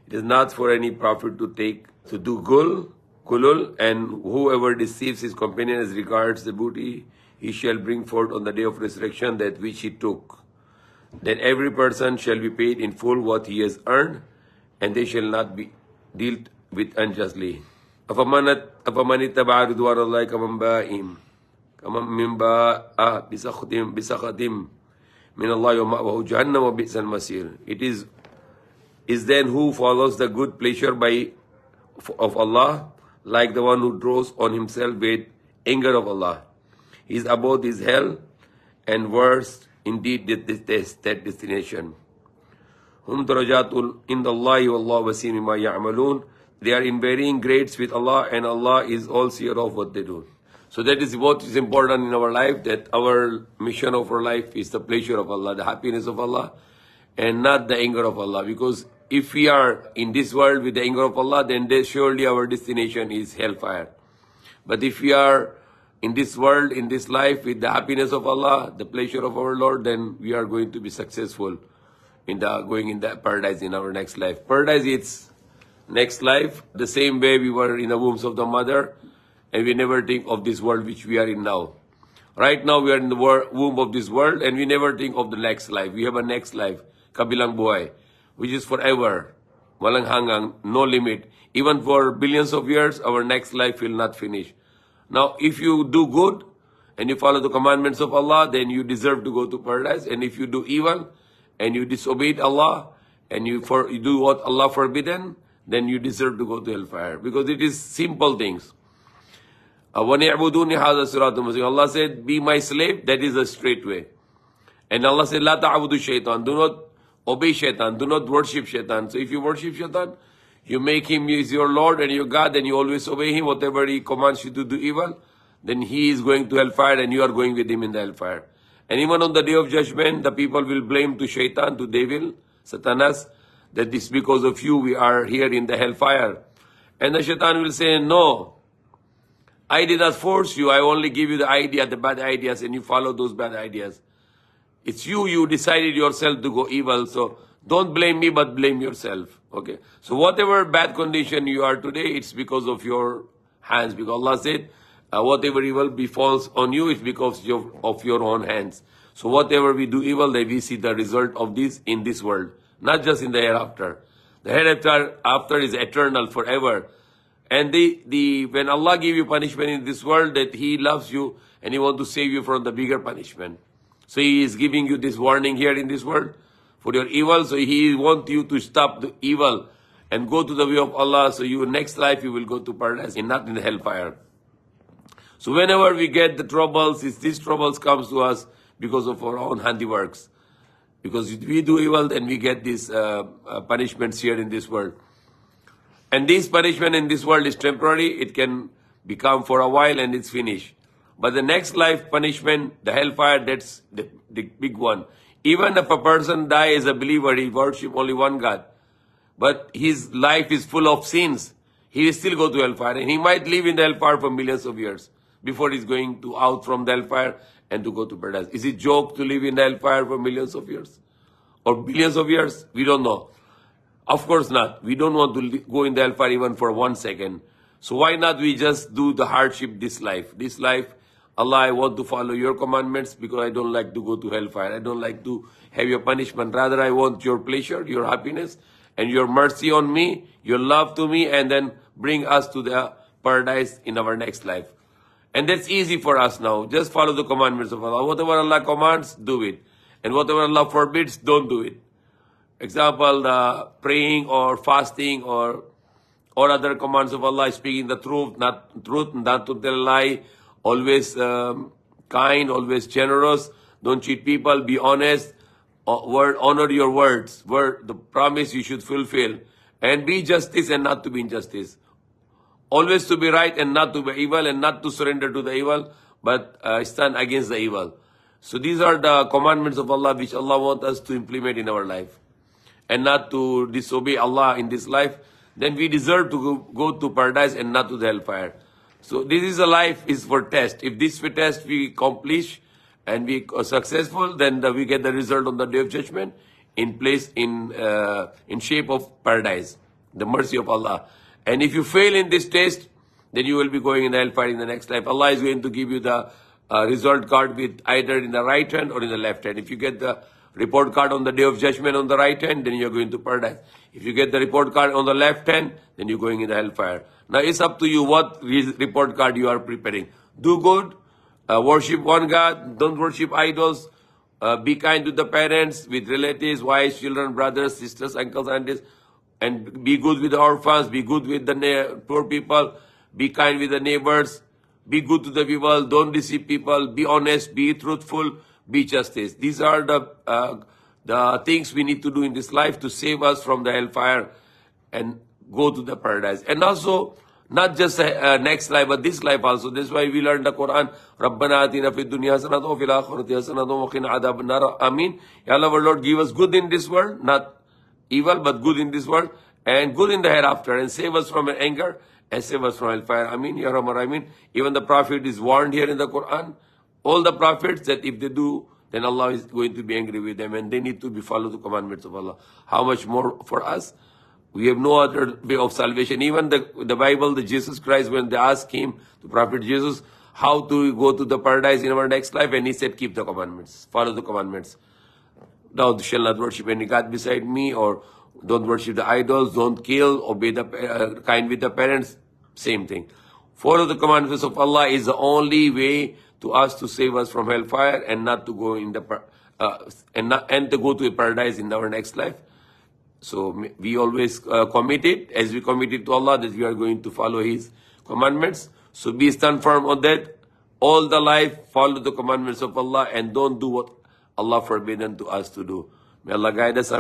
It is not for any prophet to do kulul, and whoever deceives his companion as regards the booty, he shall bring forth on the day of resurrection that which he took. Then every person shall be paid in full what he has earned, and they shall not be dealt with unjustly. أَفَمَنِ اتَّبَعَ رِضْوَانَ اللَّهِ كَمَنْ بَاءَ بِسَخَطٍ مِنَ اللَّهِ وَمَأْوَاهُ جَهَنَّمُ وَبِئْسَ الْمَصِيرُ. It is then who follows the good pleasure of Allah, like the one who draws on himself with anger of Allah. His abode is hell, and worse indeed that destination. Hum darajatul indallahi wallahu basir bima ya'malun. They are in varying grades with Allah, and Allah is all seer of what they do. So that is what is important in our life, that our mission of our life is the pleasure of Allah, the happiness of Allah, and not the anger of Allah. Because if we are in this world with the anger of Allah, then surely our destination is hellfire. But if we are in this world, in this life, with the happiness of Allah, the pleasure of our Lord, then we are going to be successful in going in the paradise in our next life. Paradise is next life, the same way we were in the wombs of the mother, and we never think of this world which we are in now. Right now we are in the womb of this world, and we never think of the next life. We have a next life, kabilang buhay, which is forever, walang hanggang, no limit. Even for billions of years, our next life will not finish. Now, if you do good and you follow the commandments of Allah, then you deserve to go to paradise. And if you do evil and you disobey Allah and you do what Allah forbidden, then you deserve to go to hellfire. Because it is simple things. Allah said, be my slave, that is a straight way. And Allah said, La ta'abudu shaitan, do not obey shaitan, do not worship shaitan. So if you worship shaitan, you make him as your Lord and your God, and you always obey him, whatever he commands you to do evil, then he is going to hellfire and you are going with him in the hellfire. And even on the day of judgment, the people will blame to shaitan, to devil, Satanas, that this because of you we are here in the hellfire. And the shaitan will say, no, I did not force you, I only give you the idea, the bad ideas, and you follow those bad ideas. It's you decided yourself to go evil, so don't blame me, but blame yourself. Okay? So whatever bad condition you are today, it's because of your hands. Because Allah said, whatever evil befalls on you, it's because of your own hands. So whatever we do evil, then we see the result of this in this world, not just in the hereafter. The hereafter is eternal, forever. And when Allah give you punishment in this world, that He loves you and He wants to save you from the bigger punishment. So He is giving you this warning here in this world for your evil. So He wants you to stop the evil and go to the way of Allah. So next life you will go to paradise and not in the hellfire. So whenever we get the troubles, these troubles comes to us because of our own handiworks. Because if we do evil, then we get these punishments here in this world. And this punishment in this world is temporary. It can become for a while and it's finished. But the next life punishment, the hellfire, that's the big one. Even if a person dies as a believer, he worships only one God, but his life is full of sins, he will still go to hellfire. And he might live in the hellfire for millions of years before he's going out from the hellfire and to go to paradise. Is it joke to live in the hellfire for millions of years? Or billions of years? We don't know. Of course not. We don't want to go in the hellfire even for 1 second. So why not we just do the hardship this life? This life, Allah, I want to follow your commandments because I don't like to go to hellfire. I don't like to have your punishment. Rather, I want your pleasure, your happiness, and your mercy on me, your love to me, and then bring us to the paradise in our next life. And that's easy for us now. Just follow the commandments of Allah. Whatever Allah commands, do it. And whatever Allah forbids, don't do it. Example, the praying or fasting or other commands of Allah, speaking the truth, not to tell a lie, always kind, always generous, don't cheat people, be honest, honor your words, the promise you should fulfill, and be justice and not to be injustice. Always to be right and not to be evil, and not to surrender to the evil, but stand against the evil. So these are the commandments of Allah which Allah wants us to implement in our life, and not to disobey Allah in this life. Then we deserve to go to paradise and not to the hellfire. So this is a life is for test. If this test we accomplish and we are successful, then we get the result on the day of judgment in shape of paradise. the mercy of Allah. And if you fail in this test, then you will be going in the hellfire in the next life. Allah is going to give you the result card with either in the right hand or in the left hand. If you get the report card on the day of judgment on the right hand, then you're going to paradise. If you get the report card on the left hand, then you're going in the hellfire. Now it's up to you what report card you are preparing. Do good, worship one God, don't worship idols, be kind to the parents, with relatives, wives, children, brothers, sisters, uncles, aunties, and be good with the orphans, be good with the poor people, be kind with the neighbors, be good to the people, don't deceive people, be honest, be truthful, be justice. These are the things we need to do in this life to save us from the hellfire and go to the paradise. And also, not just next life, but this life also. That's why we learn the Quran. Rabbana atina fid dunya hasanatan wa fil akhirati hasanatan wa qina adhaban nar. Amin. Ya Allah, our Lord, give us good in this world, not evil, but good in this world, and good in the hereafter, and save us from anger, and save us from hellfire. Amin. Ya Rahman Amin. Even the Prophet is warned here in the Quran. All the prophets, that if they do, then Allah is going to be angry with them, and they need to be follow the commandments of Allah. How much more for us? We have no other way of salvation. Even the Bible, the Jesus Christ, when they asked him, the Prophet Jesus, how to go to the paradise in our next life, and he said, keep the commandments, follow the commandments. Thou shalt not worship any God beside me, or don't worship the idols, don't kill, obey the kind with the parents, same thing. Follow the commandments of Allah is the only way to us to save us from hellfire, and not to go in the and to go to a paradise in our next life. So we always committed, as we committed to Allah, that we are going to follow His commandments. So be stand firm on that. All the life, follow the commandments of Allah, and don't do what Allah forbidden to us to do. May Allah guide us.